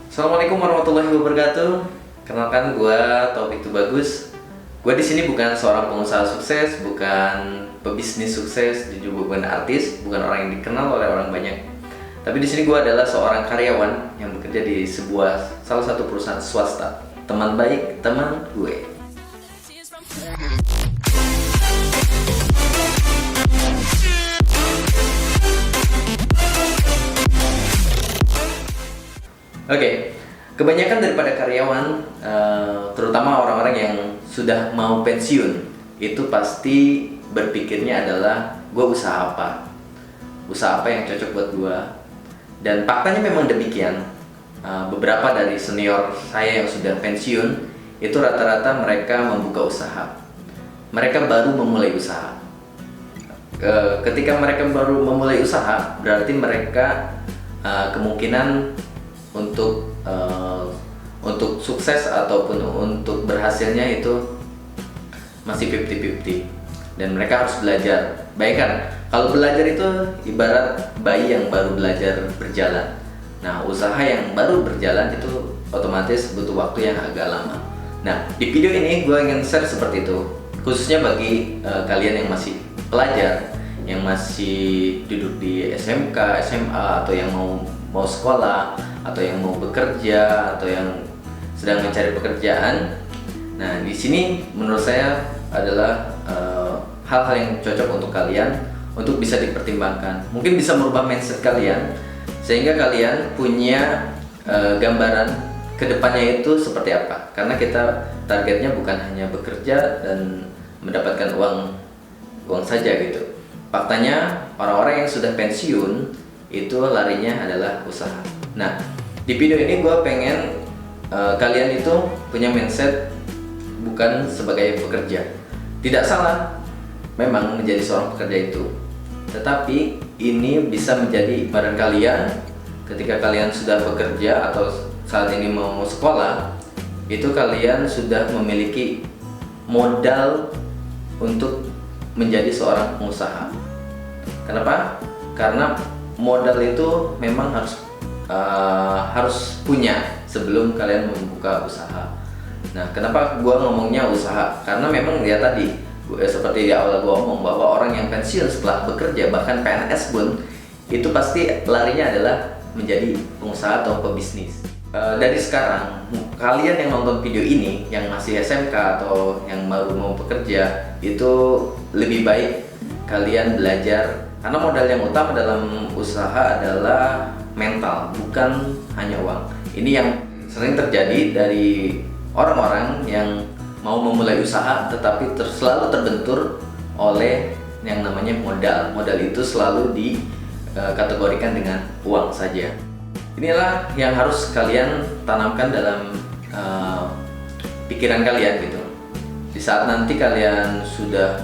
Assalamualaikum warahmatullahi wabarakatuh. Kenalkan gue Taufik Tubagus. Gue di sini bukan seorang pengusaha sukses, bukan pebisnis sukses, juga bukan artis, bukan orang yang dikenal oleh orang banyak. Tapi di sini gue adalah seorang karyawan yang bekerja di salah satu perusahaan swasta. Teman baik, teman gue. Oke, kebanyakan daripada karyawan, terutama orang-orang yang sudah mau pensiun, itu pasti berpikirnya adalah gue usaha apa yang cocok buat gue. Dan faktanya memang demikian. Beberapa dari senior saya yang sudah pensiun, itu rata-rata mereka membuka usaha. Mereka baru memulai usaha. Ketika mereka baru memulai usaha, berarti mereka kemungkinan untuk sukses ataupun untuk berhasilnya itu masih 50-50, dan mereka harus belajar. Bayangkan kalau belajar itu ibarat bayi yang baru belajar berjalan. Nah, usaha yang baru berjalan itu otomatis butuh waktu yang agak lama. Nah, di video ini gue ingin share seperti itu, khususnya bagi kalian yang masih pelajar, yang masih duduk di SMK, SMA, atau yang mau sekolah, atau yang mau bekerja, atau yang sedang mencari pekerjaan. Nah, di sini menurut saya adalah hal-hal yang cocok untuk kalian, untuk bisa dipertimbangkan. Mungkin bisa merubah mindset kalian, sehingga kalian punya gambaran kedepannya itu seperti apa. Karena kita targetnya bukan hanya bekerja dan mendapatkan uang saja gitu. Faktanya orang-orang yang sudah pensiun itu larinya adalah usaha. Nah, di video ini gue pengen kalian itu punya mindset bukan sebagai pekerja. Tidak salah memang menjadi seorang pekerja itu, tetapi ini bisa menjadi ibarat kalian ketika kalian sudah bekerja atau saat ini mau sekolah, itu kalian sudah memiliki modal untuk menjadi seorang pengusaha. Kenapa? Karena modal itu memang harus punya sebelum kalian membuka usaha. Nah, kenapa gua ngomongnya usaha? Karena memang ya tadi seperti di awal gua ngomong bahwa orang yang pensiun setelah bekerja, bahkan PNS pun, itu pasti larinya adalah menjadi pengusaha atau pebisnis. Dari sekarang, kalian yang nonton video ini yang masih SMK atau yang baru mau bekerja, itu lebih baik kalian belajar. Karena modal yang utama dalam usaha adalah mental, bukan hanya uang. Ini yang sering terjadi dari orang-orang yang mau memulai usaha tetapi selalu terbentur oleh yang namanya modal. Modal itu selalu dikategorikan dengan uang saja. Inilah yang harus kalian tanamkan dalam pikiran kalian gitu. Di saat nanti kalian sudah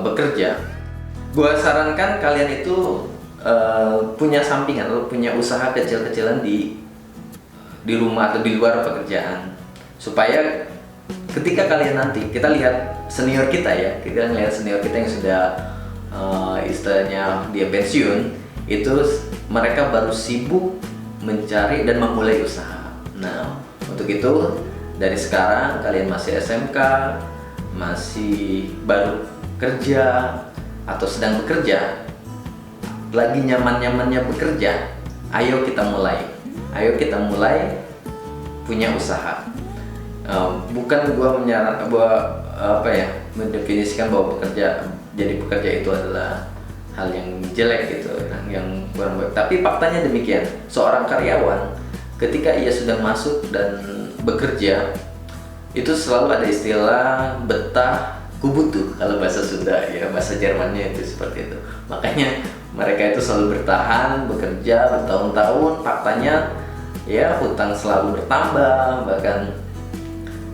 bekerja, gue sarankan kalian itu punya sampingan atau punya usaha kecil-kecilan di rumah atau di luar pekerjaan, supaya ketika kalian nanti, kita lihat senior kita ya, kita lihat senior kita yang sudah istilahnya dia pensiun, itu mereka baru sibuk mencari dan memulai usaha. Nah, untuk itu dari sekarang kalian masih SMK, masih baru kerja atau sedang bekerja, lagi nyaman-nyamannya bekerja, ayo kita mulai punya usaha. Bukan gua mendefinisikan bahwa jadi pekerja itu adalah hal yang jelek gitu, yang kurang baik. Tapi faktanya demikian. Seorang karyawan ketika ia sudah masuk dan bekerja, itu selalu ada istilah betah kubutuh kalau bahasa Sunda ya, bahasa Jermannya itu seperti itu. Makanya mereka itu selalu bertahan bekerja bertahun-tahun. Faktanya ya hutang selalu bertambah bahkan,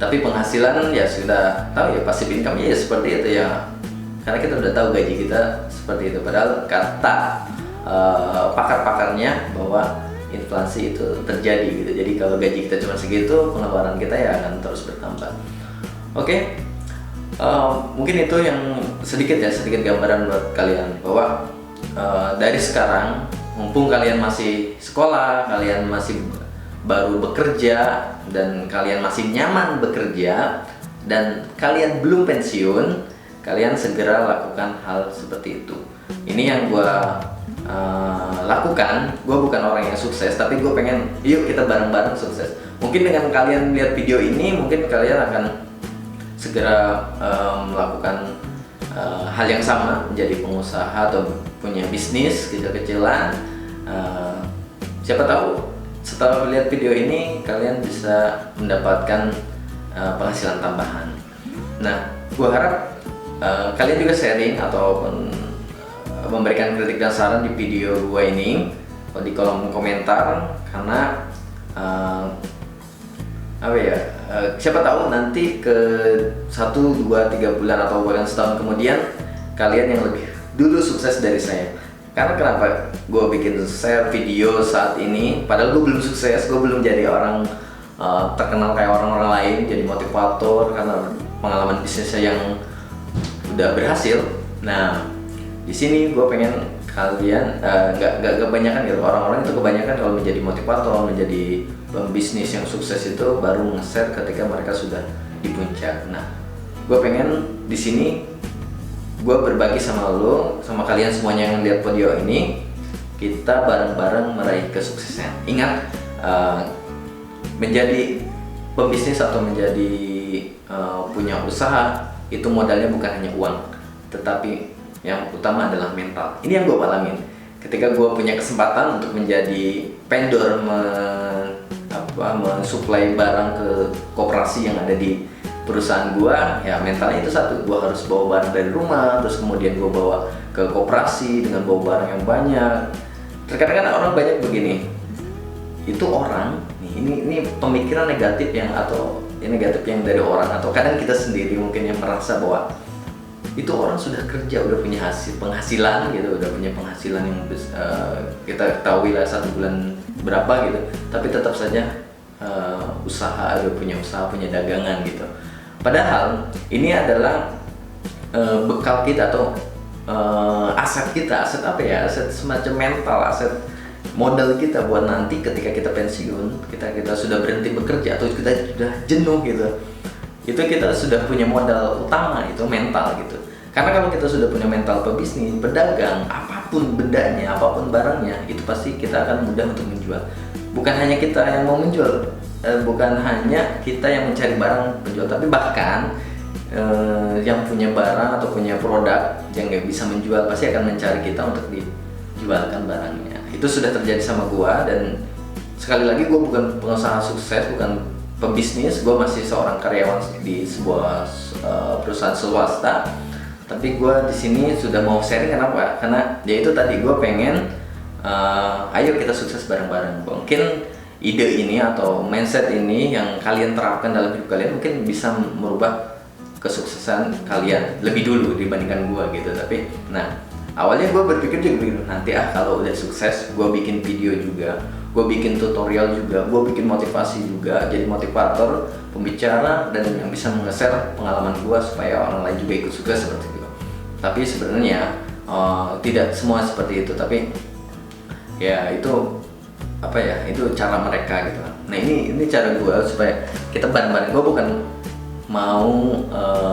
tapi penghasilan ya sudah tahu ya, passive income-nya ya seperti itu ya, karena kita udah tahu gaji kita seperti itu. Padahal kata pakar-pakarnya bahwa inflasi itu terjadi gitu. Jadi kalau gaji kita cuma segitu, pengeluaran kita ya akan terus bertambah. Oke. Mungkin itu yang sedikit gambaran buat kalian bahwa dari sekarang, mumpung kalian masih sekolah, kalian masih baru bekerja dan kalian masih nyaman bekerja dan kalian belum pensiun, kalian segera lakukan hal seperti itu. Ini yang gue lakukan. Gue bukan orang yang sukses, tapi gue pengen yuk kita bareng-bareng sukses. Mungkin dengan kalian lihat video ini, mungkin kalian akan segera melakukan hal yang sama, menjadi pengusaha atau punya bisnis kecil-kecilan. Siapa tahu setelah melihat video ini kalian bisa mendapatkan penghasilan tambahan. Nah, gue harap kalian juga sharing ataupun memberikan kritik dan saran di video gue ini di kolom komentar, karena siapa tahu nanti ke 1, 2, 3 bulan atau bahkan setahun kemudian kalian yang lebih dulu sukses dari saya. Karena kenapa gue bikin share video saat ini, padahal gue belum sukses, gue belum jadi orang terkenal kayak orang-orang lain, jadi motivator karena pengalaman bisnisnya yang udah berhasil. Nah, di sini gue pengen kalian nggak kebanyakan gitu, orang-orang itu kebanyakan kalau menjadi motivator, menjadi pembisnis yang sukses itu baru nge-share ketika mereka sudah di puncak. Nah, gue pengen di sini gue berbagi sama lo, sama kalian semuanya yang lihat video ini, kita bareng-bareng meraih kesuksesan. Ingat, menjadi pembisnis atau menjadi punya usaha itu modalnya bukan hanya uang, tetapi yang utama adalah mental. Ini yang gue alamin ketika gue punya kesempatan untuk menjadi vendor mensuplai barang ke koperasi yang ada di perusahaan gue. Ya mentalnya itu satu, gue harus bawa barang dari rumah, terus kemudian gue bawa ke koperasi dengan bawa barang yang banyak. Terkadang kan orang banyak begini, itu orang nih, ini pemikiran negatif yang dari orang, atau kadang kita sendiri mungkin yang merasa bahwa itu orang sudah kerja, udah punya penghasilan gitu, udah punya penghasilan yang kita ketahui lah 1 bulan berapa gitu, tapi tetap saja punya usaha, punya dagangan gitu. Padahal ini adalah bekal kita atau aset kita, aset apa ya, aset semacam mental, aset modal kita buat nanti ketika kita pensiun, kita sudah berhenti bekerja atau kita sudah jenuh gitu, itu kita sudah punya modal utama, itu mental gitu. Karena kalau kita sudah punya mental pebisnis, pedagang, apapun bendanya, apapun barangnya, itu pasti kita akan mudah untuk menjual. Bukan hanya kita yang mau menjual, bukan hanya kita yang mencari barang penjual, tapi bahkan yang punya barang atau punya produk yang nggak bisa menjual pasti akan mencari kita untuk dijualkan barangnya. Itu sudah terjadi sama gua, dan sekali lagi gua bukan pengusaha sukses, bukan pebisnis, gua masih seorang karyawan di sebuah perusahaan swasta. Tapi gue di sini sudah mau sharing, kenapa? Karena ya itu tadi, gue pengen ayo kita sukses bareng-bareng. Mungkin ide ini atau mindset ini yang kalian terapkan dalam hidup kalian mungkin bisa merubah kesuksesan kalian lebih dulu dibandingkan gue gitu. Tapi nah, awalnya gue berpikir juga begini, nanti kalau udah sukses gue bikin video juga, gue bikin tutorial juga, gue bikin motivasi juga, jadi motivator, pembicara, dan yang bisa nge-share pengalaman gue supaya orang lain juga ikut sukses seperti itu. Tapi sebenarnya tidak semua seperti itu, tapi ya itu apa ya, itu cara mereka gitu. Nah ini cara gue supaya kita bareng-bareng. Gue bukan mau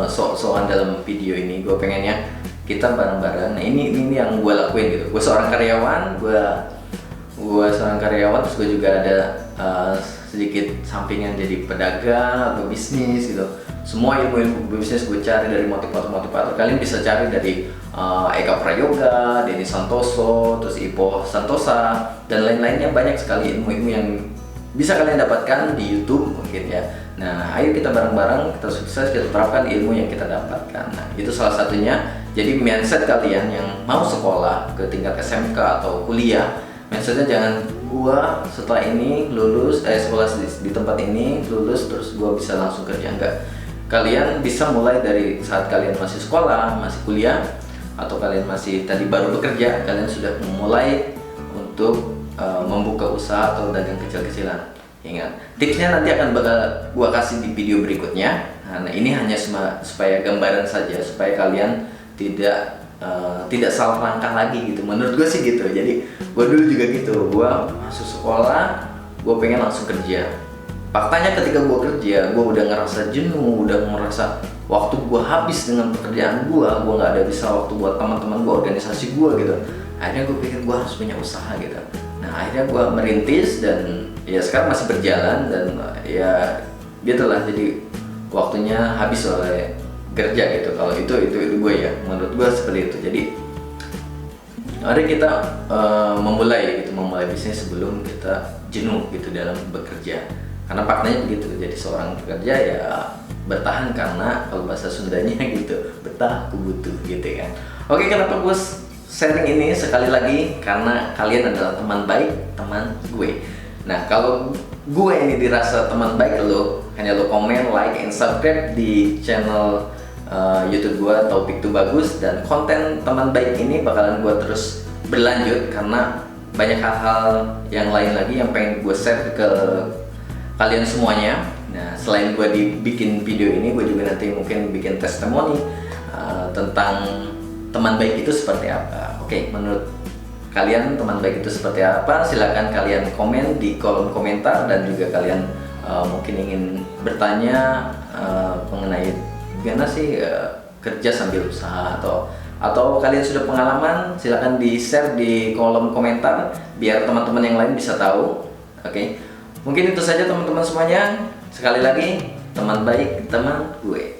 sok-sokan dalam video ini, gue pengennya kita bareng-bareng. Nah ini yang gue lakuin gitu. Gue seorang karyawan, terus gue juga ada sedikit sampingan jadi pedagang atau bisnis gitu. Semua ilmu bisnis gue cari dari motivator. Kalian bisa cari dari Eka Prayoga, Denny Santoso, terus Ipo Santosa, dan lain-lainnya. Banyak sekali ilmu-ilmu yang bisa kalian dapatkan di YouTube mungkin ya. Nah, ayo kita bareng-bareng, kita sukses, kita terapkan ilmu yang kita dapatkan. Nah, itu salah satunya. Jadi mindset kalian yang mau sekolah ke tingkat SMK atau kuliah, mindsetnya jangan gua setelah ini lulus sekolah di tempat ini lulus terus gua bisa langsung kerja. Enggak. Kalian bisa mulai dari saat kalian masih sekolah, masih kuliah, atau kalian masih tadi baru bekerja, kalian sudah mulai untuk membuka usaha atau dagang kecil-kecilan. Ingat, tipsnya nanti akan bakal gua kasih di video berikutnya. Nah, ini hanya supaya gambaran saja, supaya kalian tidak salah langkah lagi gitu. Menurut gue sih gitu. Jadi gue dulu juga gitu, gue masuk sekolah gue pengen langsung kerja. Faktanya ketika gue kerja, gue udah ngerasa jenuh, udah ngerasa waktu gue habis dengan pekerjaan gue nggak ada bisa waktu buat teman-teman gue, organisasi gue gitu. Akhirnya gue pikir gue harus punya usaha gitu. Nah akhirnya gue merintis dan ya sekarang masih berjalan dan ya gitulah, jadi waktunya habis oleh kerja gitu. Kalau itu gue ya, menurut gue seperti itu. Jadi mari kita memulai bisnis sebelum kita jenuh gitu dalam bekerja, karena faktanya begitu. Jadi seorang pekerja ya bertahan, karena kalau bahasa Sundanya gitu, betah kubutuh gitu kan. Oke, kenapa gue sharing ini sekali lagi? Karena kalian adalah teman baik, teman gue. Nah kalau gue ini dirasa teman baik lo, hanya lo komen, like, and subscribe di channel YouTube gue Taufik Tuh Bagus, dan konten teman baik ini bakalan gue terus berlanjut karena banyak hal-hal yang lain lagi yang pengen gue share ke kalian semuanya. Nah selain gue dibikin video ini, gue juga nanti mungkin bikin testimoni tentang teman baik itu seperti apa. Oke, menurut kalian teman baik itu seperti apa? Silahkan kalian komen di kolom komentar, dan juga kalian mungkin ingin bertanya mengenai gimana sih kerja sambil usaha, atau kalian sudah pengalaman, silahkan di share di kolom komentar biar teman-teman yang lain bisa tahu. Oke, mungkin itu saja teman-teman semuanya. Sekali lagi, teman baik, teman gue.